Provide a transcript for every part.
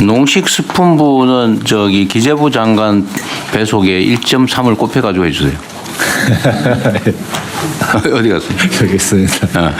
농식스품부는 저기 기재부 장관 배속에 1.3을 곱해가지고 해주세요. 어디 갔어요? 여기 있습니다.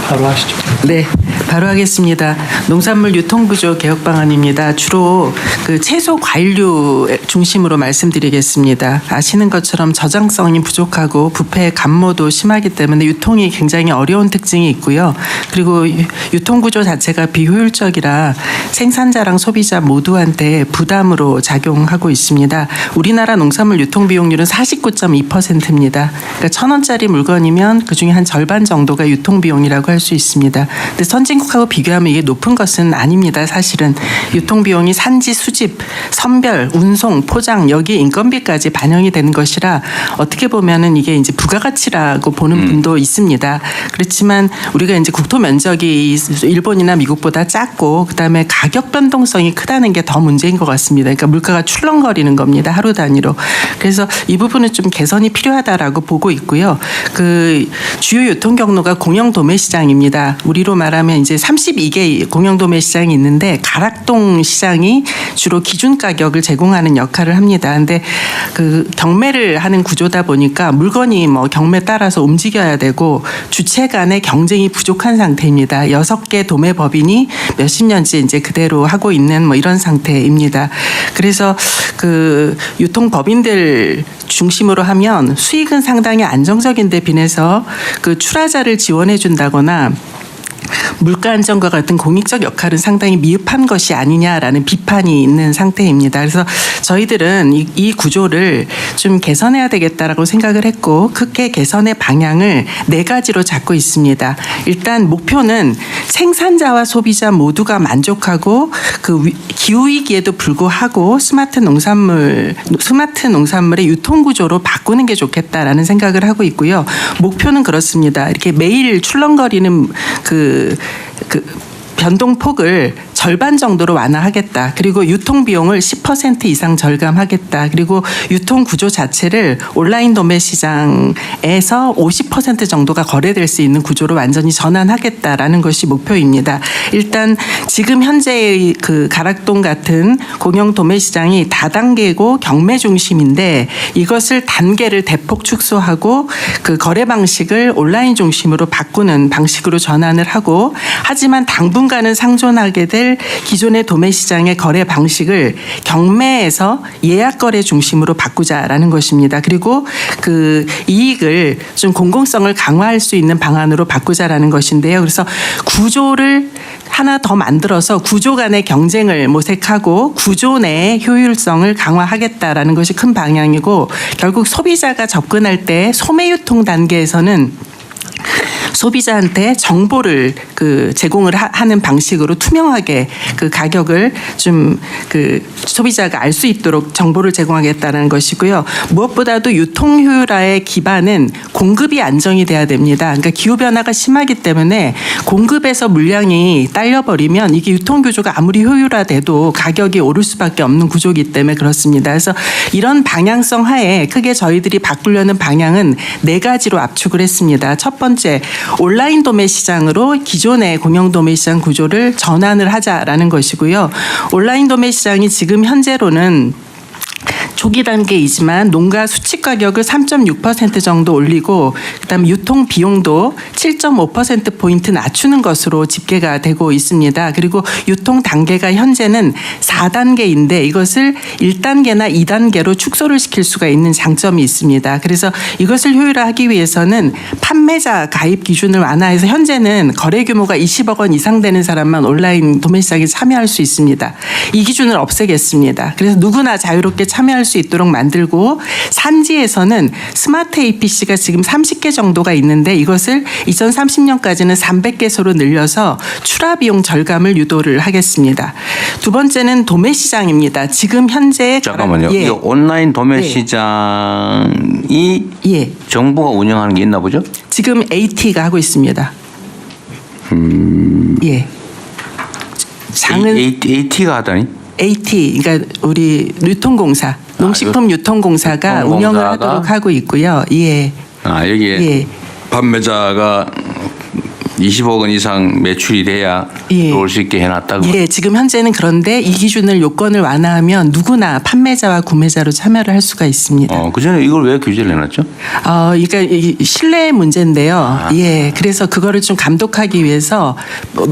바로 하시죠. 네, 바로 하겠습니다. 농산물 유통구조 개혁 방안입니다. 주로 그 채소 과일류 중심으로 말씀드리겠습니다. 아시는 것처럼 저장성이 부족하고 부패 감모도 심하기 때문에 유통이 굉장히 어려운 특징이 있고요. 그리고 유통구조 자체가 비효율적이라 생산자랑 소비자 모두한테 부담으로 작용하고 있습니다. 우리나라 농산물 유통 비용률은 49.2%입니다. 그러니까 1,000원짜리 물건이면 그중에 한 절반 정도가 유통 비용이라고 할 수 있습니다. 근데 선진국하고 비교하면 이게 높은 것은 아닙니다. 사실은 유통 비용이 산지, 수집, 선별, 운송, 포장 여기 인건비까지 반영이 되는 것이라 어떻게 보면은 이게 이제 부가가치라고 보는 분도 있습니다. 그렇지만 우리가 이제 국토 면적이 일본이나 미국보다 작고 그다음에 가격 변동성이 크다는 게 더 문제인 것 같습니다. 그러니까 물가가 출렁거리는 겁니다. 하루 단위로. 그래서 이 부분은 좀 개선이 필요하다라고 보고 있고요. 그 주요 유통 경로가 공영 도매 시장입니다. 우리로 말하면 이제 32개 공영 도매 시장이 있는데 가락동 시장이 주로 기준 가격을 제공하는 역할을 합니다. 근데 그 경매를 하는 구조다 보니까 물건이 뭐 경매 따라서 움직여야 되고 주체 간의 경쟁이 부족한 상태입니다. 6개 도매 법인이 몇십 년째 이제 그대로 하고 있는 뭐 이런 상태입니다. 그래서 그 유통 법인들 중심으로 하면 수익은 상당히 안정적인 데 비해서 그 출하자를 지원해 준다거나 물가 안정과 같은 공익적 역할은 상당히 미흡한 것이 아니냐라는 비판이 있는 상태입니다. 그래서 저희들은 이 구조를 좀 개선해야 되겠다라고 생각을 했고 크게 개선의 방향을 4가지로 잡고 있습니다. 일단 목표는 생산자와 소비자 모두가 만족하고 그 기후 위기에도 불구하고 스마트 농산물의 유통 구조로 바꾸는 게 좋겠다라는 생각을 하고 있고요. 목표는 그렇습니다. 이렇게 매일 출렁거리는 그 변동폭을 절반 정도로 완화하겠다. 그리고 유통 비용을 10% 이상 절감하겠다. 그리고 유통 구조 자체를 온라인 도매 시장에서 50% 정도가 거래될 수 있는 구조로 완전히 전환하겠다라는 것이 목표입니다. 일단 지금 현재의 그 가락동 같은 공영 도매 시장이 다단계고 경매 중심인데 이것을 단계를 대폭 축소하고 그 거래 방식을 온라인 중심으로 바꾸는 방식으로 전환을 하고 하지만 당분간은 상존하게 될 기존의 도매 시장의 거래 방식을 경매에서 예약 거래 중심으로 바꾸자라는 것입니다. 그리고 그 이익을 좀 공공성을 강화할 수 있는 방안으로 바꾸자라는 것인데요. 그래서 구조를 하나 더 만들어서 구조 간의 경쟁을 모색하고 구조 내의 효율성을 강화하겠다라는 것이 큰 방향이고 결국 소비자가 접근할 때 소매 유통 단계에서는 소비자한테 정보를 그 제공을 하는 방식으로 투명하게 그 가격을 좀 그 소비자가 알 수 있도록 정보를 제공하겠다는 것이고요. 무엇보다도 유통 효율화의 기반은 공급이 안정이 돼야 됩니다. 그러니까 기후 변화가 심하기 때문에 공급에서 물량이 딸려버리면 이게 유통 구조가 아무리 효율화돼도 가격이 오를 수밖에 없는 구조이기 때문에 그렇습니다. 그래서 이런 방향성 하에 크게 저희들이 바꾸려는 방향은 4가지로 압축을 했습니다. 첫 번째, 온라인 도매 시장으로 기존의 공영 도매 시장 구조를 전환을 하자라는 것이고요. 온라인 도매 시장이 지금 현재로는 초기 단계이지만 농가 수취 가격을 3.6% 정도 올리고 그다음에 유통 비용도 7.5%포인트 낮추는 것으로 집계가 되고 있습니다. 그리고 유통 단계가 현재는 4단계인데 이것을 1단계나 2단계로 축소를 시킬 수가 있는 장점이 있습니다. 그래서 이것을 효율화하기 위해서는 판매자 가입 기준을 완화해서 현재는 거래 규모가 20억 원 이상 되는 사람만 온라인 도매 시장에 참여할 수 있습니다. 이 기준을 없애겠습니다. 그래서 누구나 자유롭게 참여할 수 있도록 만들고 산지에서는 스마트 APC가 지금 30개 정도가 있는데 이것을 2030년까지는 300개소로 늘려서 출하 비용 절감을 유도를 하겠습니다. 두 번째는 도매 시장입니다. 지금 현재 잠깐만요. 이 온라인 도매 시장이 정부가 운영하는 게 있나 보죠? 지금 AT가 하고 있습니다. 예. 장은 AT가 하다니? AT, 그러니까 우리 유통공사, 농식품 유통공사가 운영을 하도록 하고 있고요. 예. 여기에 판매자가 20억 원 이상 매출이 돼야 예. 들어올 수 있게 해놨다고. 예, 지금 현재는 그런데 이 기준을 요건을 완화하면 누구나 판매자와 구매자로 참여를 할 수가 있습니다. 그전에 이걸 왜 규제를 해놨죠? 그러니까 이 신뢰의 문제인데요. 예, 그래서 그거를 좀 감독하기 위해서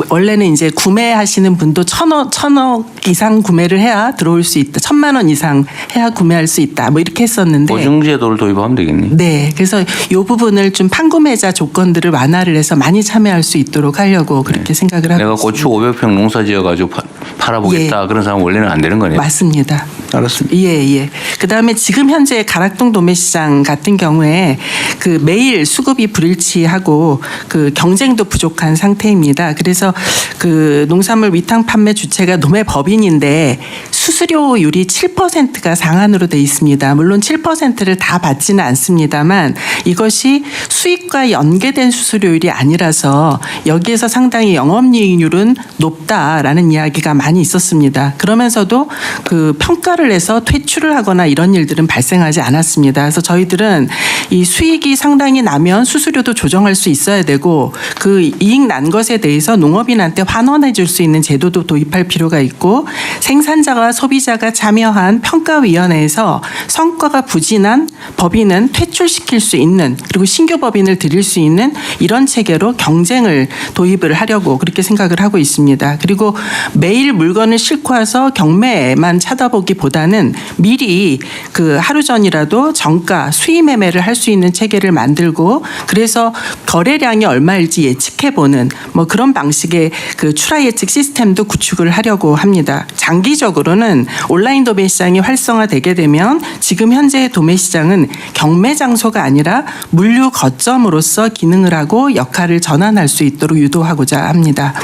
원래는 이제 구매하시는 분도 1,000억 이상 구매를 해야 들어올 수 있다. 1,000만 원 이상 해야 구매할 수 있다. 뭐 이렇게 했었는데. 보증제도를 도입하면 되겠니? 네, 그래서 이 부분을 좀 판구매자 조건들을 완화를 해서 많이 참여할 수 있도록 하려고 그렇게 생각을 하고 내가 고추 500평 농사 지어가지고 팔아보겠다. 그런 사람 원래는 안 되는 거네요. 맞습니다. 알았습니다. 예. 그다음에 지금 현재 가락동 도매시장 같은 경우에 그 매일 수급이 불일치하고 그 경쟁도 부족한 상태입니다. 그래서 그 농산물 위탁 판매 주체가 도매법인인데 수수료율이 7%가 상한으로 돼 있습니다. 물론 7%를 다 받지는 않습니다만 이것이 수익과 연계된 수수료율이 아니라서 여기에서 상당히 영업이익률은 높다라는 이야기가 많이 있었습니다. 그러면서도 그 평가를 해서 퇴출을 하거나 이런 일들은 발생하지 않았습니다. 그래서 저희들은 이 수익이 상당히 나면 수수료도 조정할 수 있어야 되고 그 이익 난 것에 대해서 농업인한테 환원해 줄 수 있는 제도도 도입할 필요가 있고 생산자가 소비자가 참여한 평가위원회에서 성과가 부진한 법인은 퇴출시킬 수 있는 그리고 신규 법인을 들일 수 있는 이런 체계로 경쟁을 도입을 하려고 그렇게 생각을 하고 있습니다. 그리고 매일 물건을 싣고 와서 경매만 찾아보기보다는 미리 그 하루 전이라도 정가 수의 매매를 할 수 있는 체계를 만들고 그래서 거래량이 얼마일지 예측해보는 뭐 그런 방식의 그 출하 예측 시스템도 구축을 하려고 합니다. 장기적으로는 온라인 도매 시장이 활성화되게 되면 지금 현재의 도매 시장은 경매 장소가 아니라 물류 거점으로서 기능을 하고 역할을 전환할 수 있도록 유도하고자 합니다.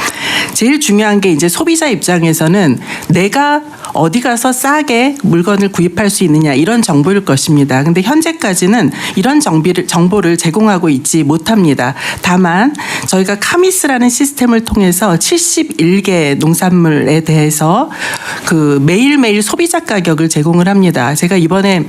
제일 중요한 게 이제 소비자 입장에서는 내가 어디 가서 싸게 물건을 구입할 수 있느냐 이런 정보일 것입니다. 근데 현재까지는 이런 정보를 제공하고 있지 못합니다. 다만 저희가 카미스라는 시스템을 통해서 71개 농산물에 대해서 그 매일매일 소비자 가격을 제공을 합니다. 제가 이번에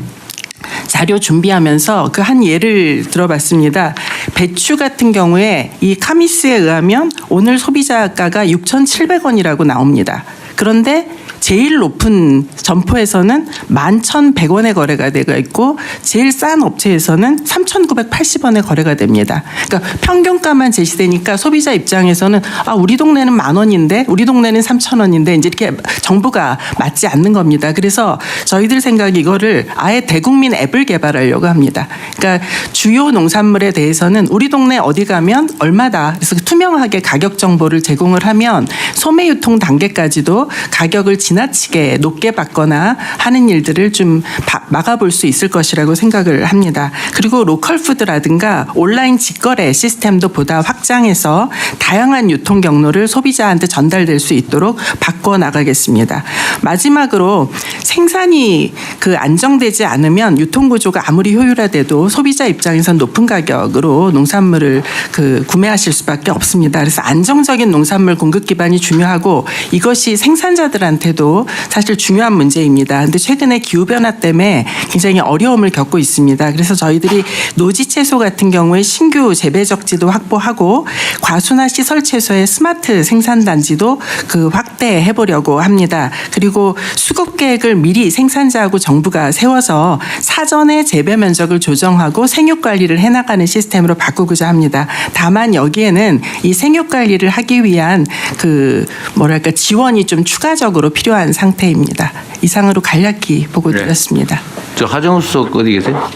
자료 준비하면서 그 한 예를 들어봤습니다. 배추 같은 경우에 이 카미스에 의하면 오늘 소비자가가 6,700원이라고 나옵니다. 그런데 제일 높은 점포에서는 11,100원에 거래가 되고 있고 제일 싼 업체에서는 3,980원에 거래가 됩니다. 그러니까 평균가만 제시되니까 소비자 입장에서는 우리 동네는 10,000원인데 우리 동네는 3,000원인데 이제 이렇게 정보가 맞지 않는 겁니다. 그래서 저희들 생각에 이거를 아예 대국민 앱을 개발하려고 합니다. 그러니까 주요 농산물에 대해서는 우리 동네 어디 가면 얼마다 그래서 투명하게 가격 정보를 제공을 하면 소매 유통 단계까지도 가격을 지나치게 높게 받거나 하는 일들을 좀 막아볼 수 있을 것이라고 생각을 합니다. 그리고 로컬푸드라든가 온라인 직거래 시스템도 보다 확장해서 다양한 유통 경로를 소비자한테 전달될 수 있도록 바꿔나가겠습니다. 마지막으로 생산이 그 안정되지 않으면 유통구조가 아무리 효율화돼도 소비자 입장에선 높은 가격으로 농산물을 그 구매하실 수밖에 없습니다. 그래서 안정적인 농산물 공급 기반이 중요하고 이것이 생산자들한테도 사실 중요한 문제입니다. 그런데 최근에 기후변화 때문에 굉장히 어려움을 겪고 있습니다. 그래서 저희들이 노지 채소 같은 경우에 신규 재배적지도 확보하고 과수나 시설 채소의 스마트 생산단지도 그 확대해 보려고 합니다. 그리고 수급 계획을 미리 생산자하고 정부가 세워서 사전에 재배 면적을 조정하고 생육 관리를 해나가는 시스템으로 바꾸고자 합니다. 다만 여기에는 이 생육 관리를 하기 위한 그 뭐랄까 지원이 좀 추가적으로 필요한 상태입니다. 이상으로 간략히 보고 드렸습니다. 저 하정우 수석 어디 계세요?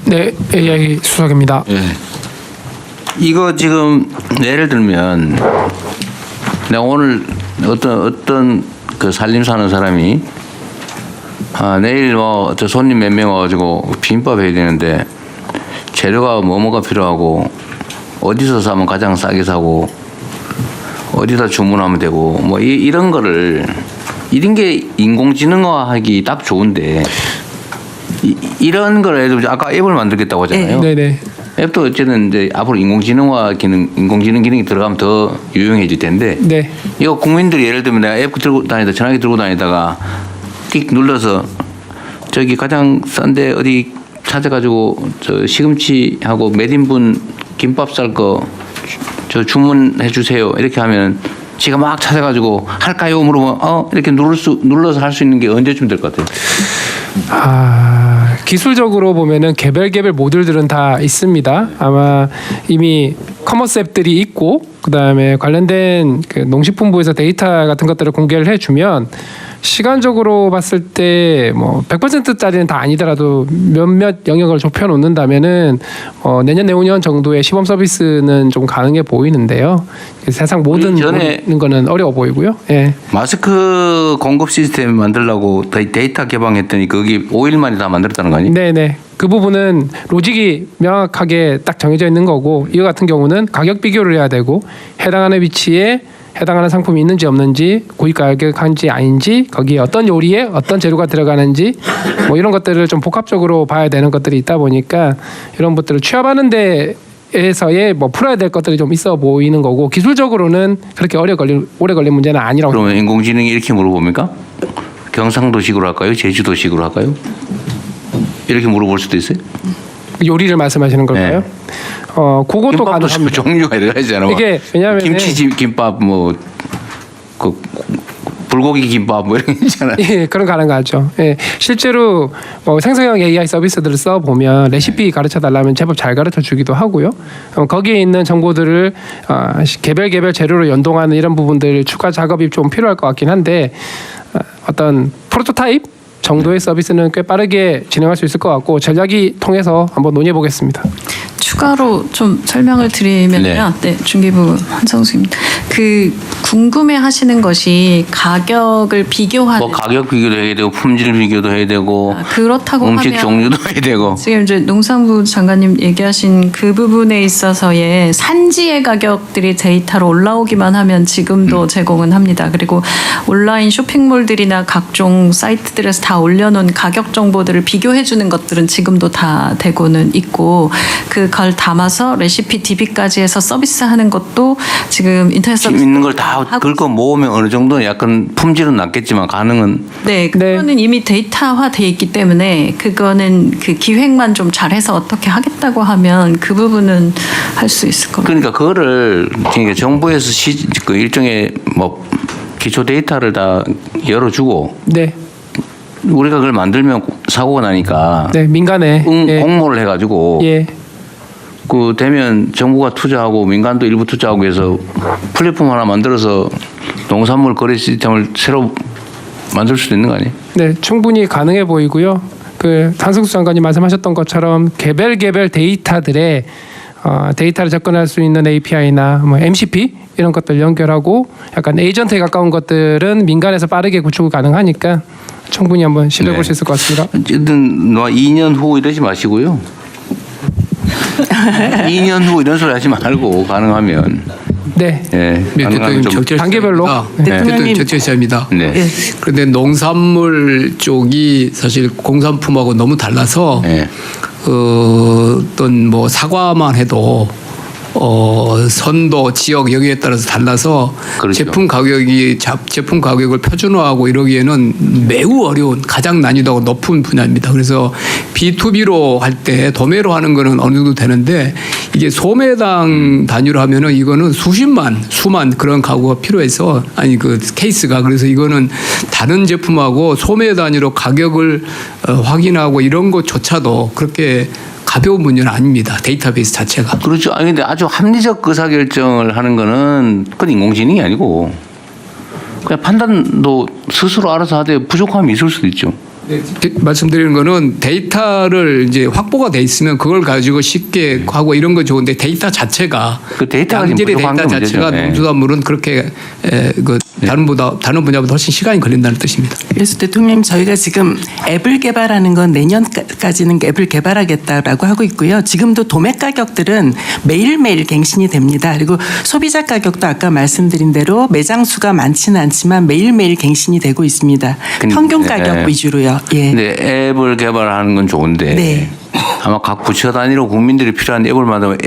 네, AI 수석입니다. 이거 지금 예를 들면 내가 오늘 어떤 그 살림 사는 사람이 내일 뭐 저 손님 몇 명 와가지고 비빔밥 해야 되는데 재료가 뭐가 필요하고 어디서 사면 가장 싸게 사고 어디다 주문하면 되고 뭐 이런 거를 이런 게 인공지능화하기 딱 좋은데 이런 걸 예를 들면 아까 앱을 만들겠다고 하잖아요. 네네. 앱도 어쨌든 이제 앞으로 인공지능 기능이 들어가면 더 유용해질 텐데. 네. 이거 국민들이 예를 들면 내가 앱 들고 다니다 전화기 들고 다니다가 띡 눌러서 저기 가장 싼데 어디 찾아가지고 저 시금치하고 몇 인분 김밥 쌀 거 저 주문해 주세요. 이렇게 하면 지가 막 찾아가지고 할까요? 물어보면 이렇게 눌러서 할 수 있는 게 언제쯤 될 것 같아요? 기술적으로 보면은 개별 모듈들은 다 있습니다. 아마 이미 커머스 앱들이 있고 그다음에 관련된 그 농식품부에서 데이터 같은 것들을 공개를 해주면 시간적으로 봤을 때 뭐 100%짜리는 다 아니더라도 몇몇 영역을 좁혀 놓는다면은 내년 내후년 정도의 시범 서비스는 좀 가능해 보이는데요. 세상 모든 전에 거는 어려워 보이고요. 예. 마스크 공급 시스템 만들려고 데이터 개방했더니 거기 5일 만에 다 만들었다는 거 아니에요? 네네. 그 부분은 로직이 명확하게 딱 정해져 있는 거고 이거 같은 경우는 가격 비교를 해야 되고 해당하는 위치에 해당하는 상품이 있는지 없는지 고객 가격한지 아닌지 거기에 어떤 요리에 어떤 재료가 들어가는지 뭐 이런 것들을 좀 복합적으로 봐야 되는 것들이 있다 보니까 이런 것들을 취합하는 데에서의 뭐 풀어야 될 것들이 좀 있어 보이는 거고 기술적으로는 그렇게 오래 걸린 문제는 아니라고. 그러면 인공지능이 이렇게 물어봅니까? 경상도식으로 할까요? 제주도식으로 할까요? 이렇게 물어볼 수도 있어요? 요리를 말씀하시는 걸까요? 네. 그것도 김밥도 가능합니다. 종류가 여러 가지잖아요. 이게 왜냐하면 김치 김밥 그 불고기 김밥 뭐 이런 게 있잖아요. 예, 그런 가능하죠. 예, 실제로 뭐 생성형 AI 서비스들을 써 보면 레시피 가르쳐 달라면 제법 잘 가르쳐 주기도 하고요. 거기에 있는 정보들을 개별 재료로 연동하는 이런 부분들 추가 작업이 좀 필요할 것 같긴 한데 어떤 프로토타입 정도의 서비스는 꽤 빠르게 진행할 수 있을 것 같고 전략이 통해서 한번 논의해 보겠습니다. 추가로 좀 설명을 드리면요. 네, 중기부 한성수입니다. 그 궁금해하시는 것이 가격을 비교하는. 뭐 가격 비교도 해야 되고 품질 비교도 해야 되고. 그렇다고 음식 하면 종류도 해야 되고. 지금 이제 농산부 장관님 얘기하신 그 부분에 있어서의 산지의 가격들이 데이터로 올라오기만 하면 지금도 제공은 합니다. 그리고 온라인 쇼핑몰들이나 각종 사이트들에서 다 올려놓은 가격 정보들을 비교해주는 것들은 지금도 다 되고는 있고 그걸 담아서 레시피 DB까지 해서 서비스하는 것도 지금 인터넷 서비스 있는 걸 다 긁어 모으면 어느 정도 약간 품질은 낮겠지만 가능은. 네, 그거는 이미 데이터화돼 있기 때문에 그거는 그 기획만 좀 잘해서 어떻게 하겠다고 하면 그 부분은 할 수 있을 겁니다. 그러니까 그거를 그러니까 정부에서 그 일종의 뭐 기초 데이터를 다 열어주고. 네. 우리가 그걸 만들면 사고가 나니까. 네, 민간에 공모를 해가지고. 예. 그 되면 정부가 투자하고 민간도 일부 투자하고 해서 플랫폼 하나 만들어서 농산물 거래 시스템을 새로 만들 수도 있는 거 아니에요? 네, 충분히 가능해 보이고요. 그 한승수 장관님 말씀하셨던 것처럼 개별 데이터들의 데이터를 접근할 수 있는 API나 뭐 MCP 이런 것들 연결하고 약간 에이전트에 가까운 것들은 민간에서 빠르게 구축 가능하니까 충분히 한번 시도해 볼 수 있을 것 같습니다. 어쨌든 2년 후 이러지 마시고요. 2년 후 이런 소리 하지 말고 가능하면. 네. 예. 대통령 단계별로. 대통령 적절시합니다. 네. 그런데 농산물 쪽이 사실 공산품하고 너무 달라서 네. 어떤 뭐 사과만 해도 선도 지역 여기에 따라서 달라서 그렇죠. 제품 가격을 표준화하고 이러기에는 매우 어려운 가장 난이도가 높은 분야입니다. 그래서 B2B로 할 때 도매로 하는 거는 어느 정도 되는데 이게 소매당 단위로 하면은 이거는 수만 그런 가구가 필요해서 그 케이스가 그래서 이거는 다른 제품하고 소매 단위로 가격을 확인하고 이런 것조차도 그렇게 가벼운 문제는 아닙니다. 데이터베이스 자체가. 그렇죠. 아니 근데 아주 합리적 의사결정을 하는 거는 그건 인공지능이 아니고 그냥 판단도 스스로 알아서 하되 부족함이 있을 수도 있죠. 네, 말씀드리는 거는 데이터를 이제 확보가 돼 있으면 그걸 가지고 쉽게 하고 이런 거 좋은데 데이터 자체가 그 데이터가 지금 양질의 부족한 데이터 게 자체가 문제죠. 농수산물은 그렇게 다른 분야보다 훨씬 시간이 걸린다는 뜻입니다. 그래서 대통령님 저희가 지금 앱을 개발하는 건 내년까지는 앱을 개발하겠다라고 하고 있고요. 지금도 도매 가격들은 매일매일 갱신이 됩니다. 그리고 소비자 가격도 아까 말씀드린 대로 매장 수가 많지는 않지만 매일매일 갱신이 되고 있습니다. 평균 가격 위주로요. 예. 근데 앱을 개발하는 건 좋은데 네. 아마 각 부처 단위로 국민들이 필요한 앱을 만들면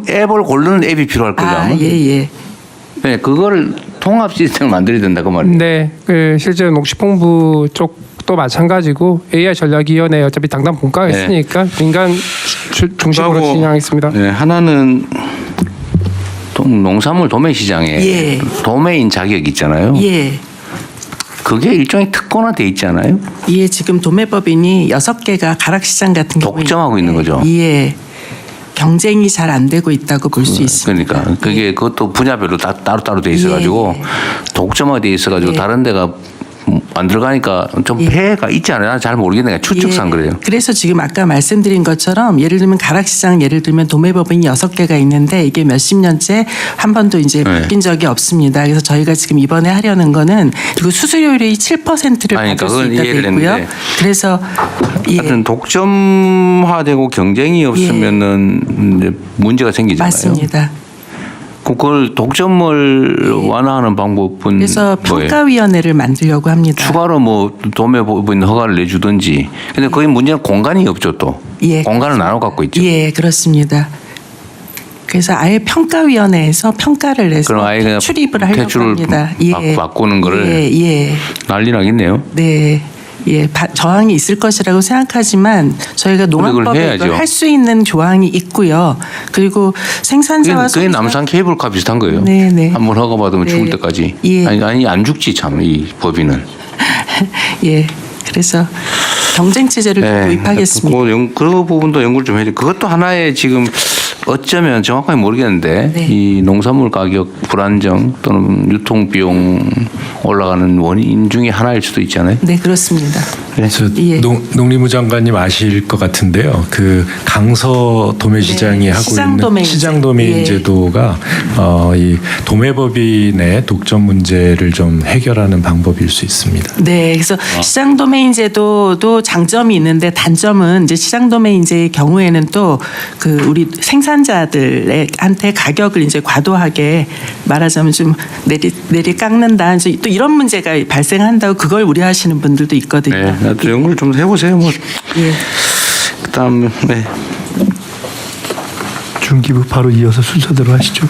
앱을 고르는 앱이 필요할 거예요. 아마. 예. 네, 그거를 통합 시스템을 만들어야 된다 그 말이에요. 네, 실제 농식품부 쪽도 마찬가지고 AI 전략위원회 어차피 당당 본가가 있으니까 민간 중심으로 진행하겠습니다. 네, 하나는 농산물 도매 시장에 예. 도매인 자격 있잖아요. 예. 그게 일종의 특권화돼 있지 않아요? 예, 지금 도매법인이 6개가 가락시장 같은 경우에 독점하고 있는 거죠. 예. 경쟁이 잘 안 되고 있다고 볼 수 있습니다. 그러니까 그게 그것도 분야별로 다 따로따로 돼 있어가지고 예. 독점화돼 돼 있어가지고 예. 다른 데가 안 들어가니까 좀 예. 폐해가 있지 않아요? 나는 잘 모르겠네. 추측상 예. 그래요. 그래서 지금 아까 말씀드린 것처럼 예를 들면 가락시장 예를 들면 도매법인이 6개가 있는데 이게 몇십 년째 한 번도 이제 네. 바뀐 적이 없습니다. 그래서 저희가 지금 이번에 하려는 거는 그리고 수수료율이 7%를 아니, 받을 그러니까 수 그건 있다고 이해를 했고요. 했는데. 그래서 예. 하여튼 독점화되고 경쟁이 없으면은 이제 문제가 생기잖아요. 맞습니다. 그걸 독점을 완화하는 방법은 그래서 뭐예요? 평가위원회를 만들려고 합니다. 추가로 뭐 도매법인 허가를 내주든지. 근데 거기 문제는 공간이 없죠 또. 예. 공간을 나눠 갖고 있죠. 예, 그렇습니다. 그래서 아예 평가위원회에서 평가를 해서 그럼 아예 그냥 출입을 하려고 대출을 합니다. 바꾸는 거를 예, 예. 난리 나겠네요. 네. 예, 저항이 있을 것이라고 생각하지만 저희가 농업법에 해야죠. 할 수 있는 조항이 있고요. 그리고 생산자와 그게 남산 케이블카 비슷한 거예요. 네, 네. 한번 허가 받으면 네. 죽을 때까지. 예. 아니 안 죽지 참 이 법인은. 예, 그래서 경쟁 체제를 도입하겠습니다. 그 부분도 연구를 좀 해야 돼. 그것도 하나의 지금 어쩌면 정확하게 모르겠는데 네. 이 농산물 가격 불안정 또는 유통 비용 올라가는 원인 중에 하나일 수도 있잖아요. 네, 그렇습니다. 저 예. 농림부 장관님 아실 것 같은데요. 그 강서 도매시장이 네, 하고 시장 있는 도매인제. 시장 도매인 예. 제도가 이 도매법인의 독점 문제를 좀 해결하는 방법일 수 있습니다. 네, 그래서 아. 시장 도메인 제도도 장점이 있는데 단점은 이제 시장 도메인제의 경우에는 또 그 우리 생산자들한테 가격을 이제 과도하게 말하자면 좀 내리 깎는다. 이제 또 이런 문제가 발생한다고 그걸 우려하시는 분들도 있거든요. 네, 나도 연구를 좀 해보세요. 뭐 예. 그다음 네. 중기부 바로 이어서 순서대로 하시죠.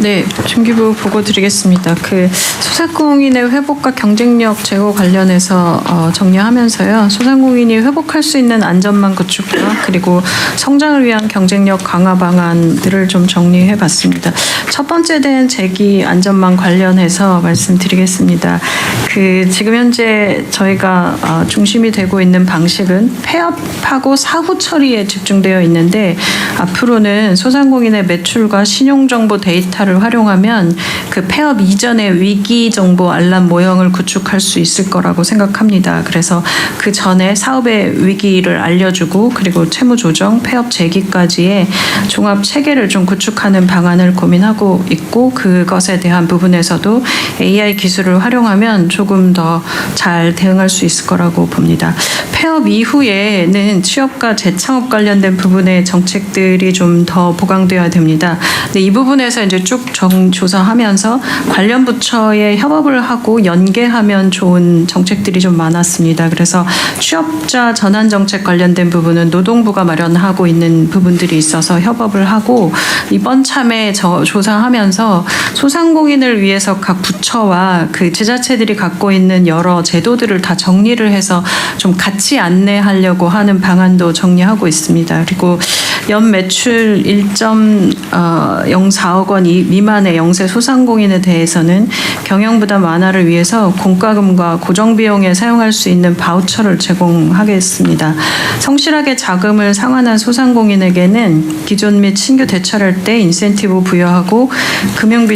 네, 중기부 보고 드리겠습니다. 그 소상공인의 회복과 경쟁력 제고 관련해서 정리하면서요. 소상공인이 회복할 수 있는 안전망 구축과 그리고 성장을 위한 경쟁력 강화 방안들을 좀 정리해봤습니다. 첫 번째는 재기 안전망 관련해서 말씀드리겠습니다. 그 지금 현재 저희가 중심이 되고 있는 방식은 폐업하고 사후 처리에 집중되어 있는데 앞으로는 소상공인의 매출과 신용정보 데이터를 활용하면 그 폐업 이전의 위기 정보 알람 모형을 구축할 수 있을 거라고 생각합니다. 그래서 그 전에 사업의 위기를 알려주고 그리고 채무 조정, 폐업 재기까지의 종합 체계를 좀 구축하는 방안을 고민하고 있고 그것에 대한 부분에서도 AI 기술을 활용하면 조금 더 잘 대응할 수 있을 거라고 봅니다. 폐업 이후에는 취업과 재창업 관련된 부분의 정책들이 좀 더 보강되어야 됩니다. 근데 이 부분에서 이제 쭉 조사하면서 관련 부처에 협업을 하고 연계하면 좋은 정책들이 좀 많았습니다. 그래서 취업자 전환 정책 관련된 부분은 노동부가 마련하고 있는 부분들이 있어서 협업을 하고 이번 참에 조사하면서 소상공인을 위해서 각 부처와 그 지자체들이 갖고 있는 여러 제도들을 다 정리를 해서 좀 같이 안내하려고 하는 방안도 정리하고 있습니다. 그리고 연 매출 1.04억 원 미만의 영세 소상공인에 대해서는 경영 부담 완화를 위해서 공과금과 고정 비용에 사용할 수 있는 바우처를 제공하겠습니다. 성실하게 자금을 상환한 소상공인에게는 기존 및 신규 대출할 때 인센티브 부여하고 금융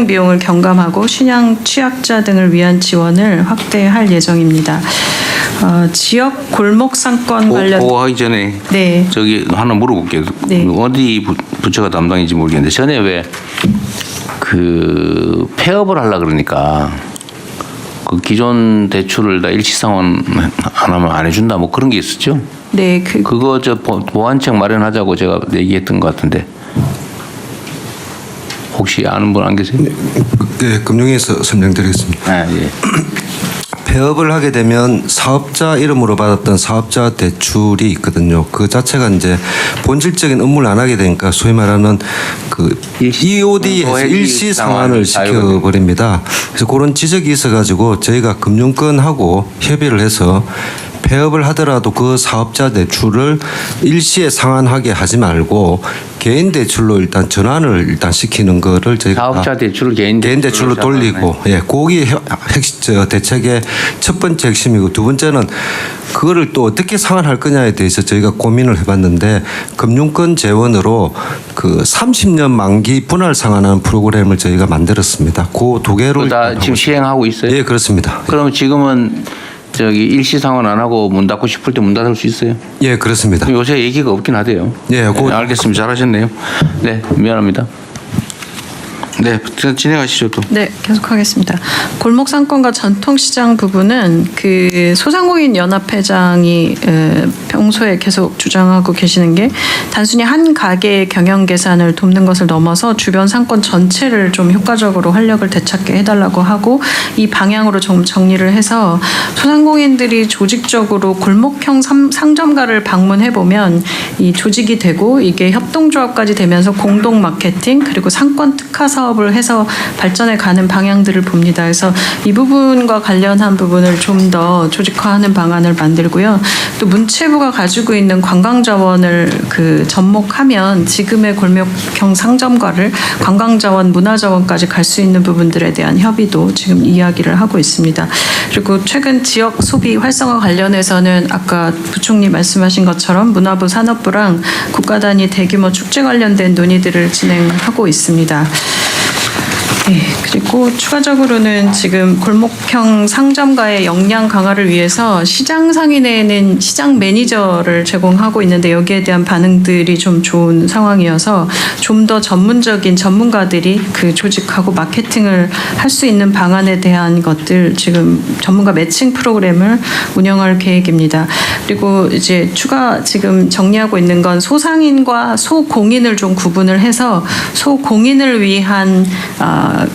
비용을 경감하고 신양 취약자 등을 위한 지원을 확대할 예정입니다. 지역 골목 상권 관련 그거 하기 전에 네. 저기 하나 물어볼게요. 네. 어디 부처가 담당인지 모르겠는데 전에 왜 그 폐업을 하려 그러니까 그 기존 대출을 다 일시상환 안 하면 안 해준다 뭐 그런 게 있었죠. 네, 그거 저 보완책 마련하자고 제가 얘기했던 것 같은데 혹시 아는 분 안 계세요? 네, 금융위에서 설명드리겠습니다. 아, 예. 폐업을 하게 되면 사업자 이름으로 받았던 사업자 대출이 있거든요. 그 자체가 이제 본질적인 업무를 안 하게 되니까 소위 말하는 그 EOD에서 일시 상환을 시켜버립니다. 그래서 그런 지적이 있어가지고 저희가 금융권하고 협의를 해서 폐업을 하더라도 그 사업자 대출을 일시에 상환하게 하지 말고 개인 대출로 일단 전환을 일단 시키는 거를 저희가 사업자 대출을 개인 대출로 돌리고, 예, 그게 핵심 대책의 첫 번째 핵심이고, 두 번째는 그거를 또 어떻게 상환할 거냐에 대해서 저희가 고민을 해봤는데, 금융권 재원으로 그 30년 만기 분할 상환하는 프로그램을 저희가 만들었습니다. 그 두 개로 다 지금 시행하고 있어요? 예, 그렇습니다. 그럼 지금은 저기 일시 상환 안 하고 문 닫고 싶을 때 문 닫을 수 있어요? 예, 그렇습니다. 요새 얘기가 없긴 하대요. 예, 네, 알겠습니다. 잘하셨네요. 네, 미안합니다. 네, 진행하시죠 또. 네, 계속하겠습니다. 골목 상권과 전통시장 부분은 그 소상공인 연합회장이 평소에 계속 주장하고 계시는 게 단순히 한 가게의 경영 개선을 돕는 것을 넘어서 주변 상권 전체를 좀 효과적으로 활력을 되찾게 해달라고 하고, 이 방향으로 좀 정리를 해서 소상공인들이 조직적으로 골목형 상점가를 방문해 보면 이 조직이 되고 이게 협동조합까지 되면서 공동 마케팅 그리고 상권 특화 사업을 해서 발전해 가는 방향들을 봅니다. 그래서 이 부분과 관련한 부분을 좀 더 조직화하는 방안을 만들고요. 또 문체부가 가지고 있는 관광 자원을 그 접목하면 지금의 골목형 상점가를 관광 자원, 문화 자원까지 갈 수 있는 부분들에 대한 협의도 지금 이야기를 하고 있습니다. 그리고 최근 지역 소비 활성화 관련해서는 아까 부총리 말씀하신 것처럼 문화부, 산업부랑 국가 단위 대규모 축제 관련된 논의들을 진행하고 있습니다. 네, 그리고 추가적으로는 지금 골목형 상점가의 역량 강화를 위해서 시장 상인에는 시장 매니저를 제공하고 있는데, 여기에 대한 반응들이 좀 좋은 상황이어서 좀 더 전문적인 전문가들이 그 조직하고 마케팅을 할 수 있는 방안에 대한 것들 지금 전문가 매칭 프로그램을 운영할 계획입니다. 그리고 이제 추가 지금 정리하고 있는 건 소상인과 소공인을 좀 구분을 해서 소공인을 위한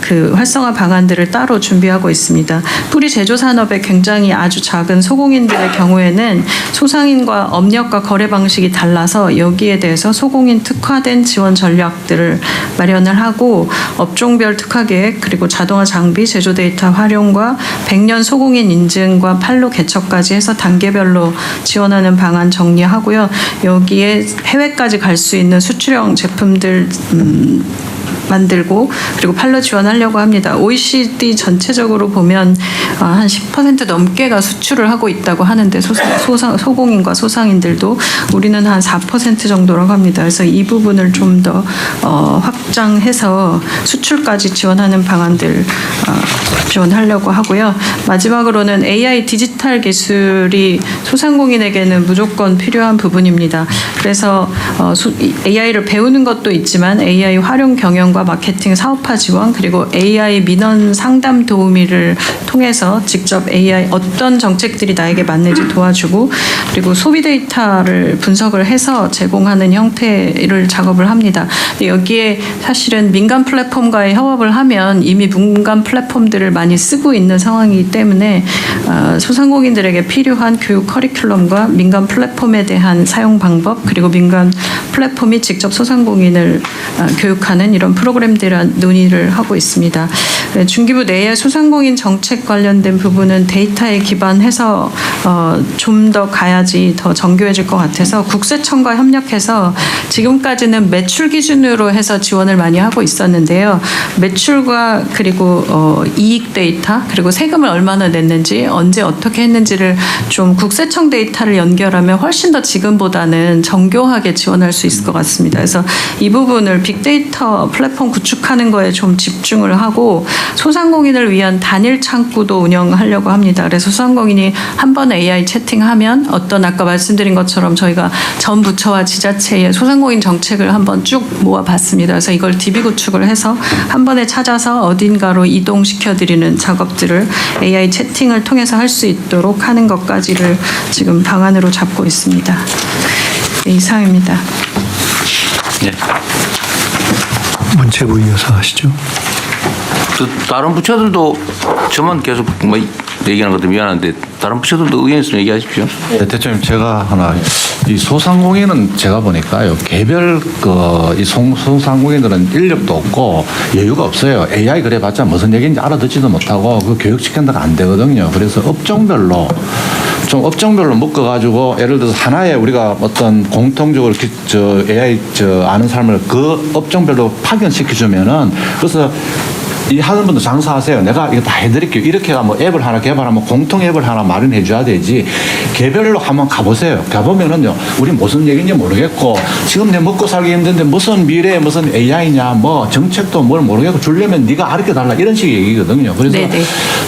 그 활성화 방안들을 따로 준비하고 있습니다. 뿌리 제조 산업의 굉장히 아주 작은 소공인들의 경우에는 소상인과 업력과 거래 방식이 달라서 여기에 대해서 소공인 특화된 지원 전략들을 마련을 하고, 업종별 특화 계획 그리고 자동화 장비 제조 데이터 활용과 100년 소공인 인증과 판로 개척까지 해서 단계별로 지원하는 방안 정리하고요. 여기에 해외까지 갈 수 있는 수출형 제품들 만들고 그리고 판로 지원하려고 합니다. OECD 전체적으로 보면 한 10% 넘게가 수출을 하고 있다고 하는데 소공인과 소상인들도 우리는 한 4% 정도라고 합니다. 그래서 이 부분을 좀 더 확장해서 수출까지 지원하는 방안들 지원하려고 하고요. 마지막으로는 AI 디지털 기술이 소상공인에게는 무조건 필요한 부분입니다. 그래서 AI를 배우는 것도 있지만 AI 활용 경영과 마케팅 사업화 지원 그리고 AI 민원 상담 도우미를 통해서 직접 AI 어떤 정책들이 나에게 맞는지 도와주고, 그리고 소비 데이터를 분석을 해서 제공하는 형태를 작업을 합니다. 여기에 사실은 민간 플랫폼과의 협업을 하면 이미 민간 플랫폼들을 많이 쓰고 있는 상황이기 때문에 소상공인들에게 필요한 교육 커리큘럼과 민간 플랫폼에 대한 사용 방법 그리고 민간 플랫폼이 직접 소상공인을 교육하는 이런 프로그램들을 논의를 하고 있습니다. 중기부 내에 소상공인 정책 관련된 부분은 데이터에 기반해서 좀 더 가야지 더 정교해질 것 같아서 국세청과 협력해서 지금까지는 매출 기준으로 해서 지원을 많이 하고 있었는데요. 매출과 그리고 이익 데이터 그리고 세금을 얼마나 냈는지 언제 어떻게 했는지를 좀 국세청 데이터를 연결하면 훨씬 더 지금보다는 정교하게 지원할 수 있을 것 같습니다. 그래서 이 부분을 빅데이터 플랫폼 구축하는 거에 좀 집중을 하고 소상공인을 위한 단일 창구도 운영하려고 합니다. 그래서 소상공인이 한 번 AI 채팅하면 어떤 아까 말씀드린 것처럼 저희가 전 부처와 지자체의 소상공인 정책을 한번 쭉 모아봤습니다. 그래서 이걸 DB 구축을 해서 한 번에 찾아서 어딘가로 이동시켜드리는 작업들을 AI 채팅을 통해서 할 수 있도록 하는 것까지를 지금 방안으로 잡고 있습니다. 네, 이상입니다. 네. 문체부 이어서 하시죠. 다른 부처들도 저만 계속 뭐 얘기하는 것도 미안한데 다른 부처들도 의견 있으면 얘기하십시오. 네, 대표님 제가 하나 이 소상공인은 제가 보니까요 개별 이 소상공인들은 인력도 없고 여유가 없어요. AI 그래봤자 무슨 얘기인지 알아듣지도 못하고 그 교육 시킨다가 안 되거든요. 그래서 업종별로 좀 업종별로 묶어가지고 예를 들어서 하나에 우리가 어떤 공통적으로 AI 아는 사람을 그 업종별로 파견시켜주면은 그래서 이 하는 분도 장사하세요. 내가 이거 다 해드릴게요. 이렇게 뭐 앱을 하나 개발하면 공통 앱을 하나 마련해 줘야 되지. 개별로 한번 가보세요. 가보면은요, 우리 무슨 얘기인지 모르겠고, 지금 내 먹고 살기 힘든데 무슨 미래, 무슨 AI냐, 뭐 정책도 뭘 모르겠고, 주려면 네가 가르쳐 달라. 이런 식의 얘기거든요. 그래서 네네.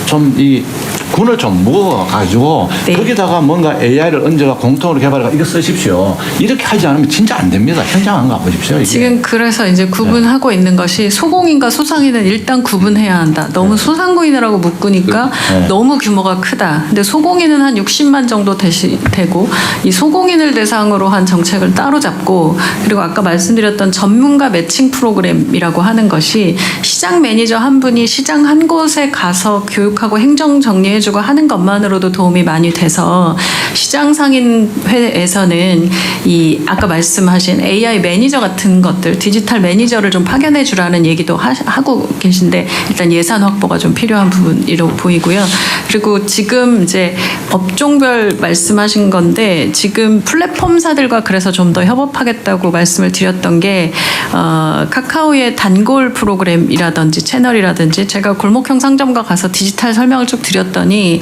좀 이 군을 좀 무거워가지고 네. 거기다가 뭔가 AI를 얹어가 공통으로 개발해가 이거 쓰십시오. 이렇게 하지 않으면 진짜 안 됩니다. 현장 안 가보십시오. 이게. 지금 그래서 이제 구분하고 있는 것이 소공인과 소상인은 일단 구분해야 한다. 너무 소상공인이라고 묶으니까 너무 규모가 크다. 근데 소공인은 한 60만 정도 되고 이 소공인을 대상으로 한 정책을 따로 잡고 그리고 아까 말씀드렸던 전문가 매칭 프로그램이라고 하는 것이 시장 매니저 한 분이 시장 한 곳에 가서 교육하고 행정 정리해주고 하는 것만으로도 도움이 많이 돼서 시장 상인회에서는 이 아까 말씀하신 AI 매니저 같은 것들 디지털 매니저를 좀 파견해 주라는 얘기도 하고 계신데 일단 예산 확보가 좀 필요한 부분이라고 보이고요. 그리고 지금 이제 업종별 말씀하신 건데 지금 플랫폼사들과 그래서 좀 더 협업하겠다고 말씀을 드렸던 게 카카오의 단골 프로그램이라든지 채널이라든지 제가 골목형 상점가 가서 디지털 설명을 쭉 드렸더니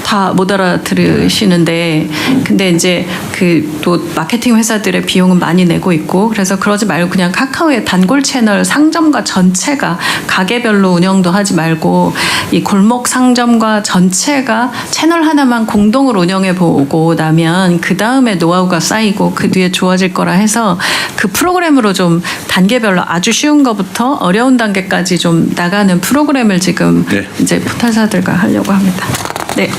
다 못 알아들으시는데 근데 이제 그 또 마케팅 회사들의 비용은 많이 내고 있고 그래서 그러지 말고 그냥 카카오의 단골 채널 상점가 전체가 가게별로 운영도 하지 말고 이 골목 상점가 전체가 채널 하나만 공동으로 운영해 보고 나면 그 다음에 노하우가 쌓이고 그 뒤에 좋아질 거라 해서 그 프로그램으로 좀 단계별로 아주 쉬운 것부터 어려운 단계까지 좀 나가는 프로그램을 지금 네. 이제 포털사들과 하려고 합니다. 네.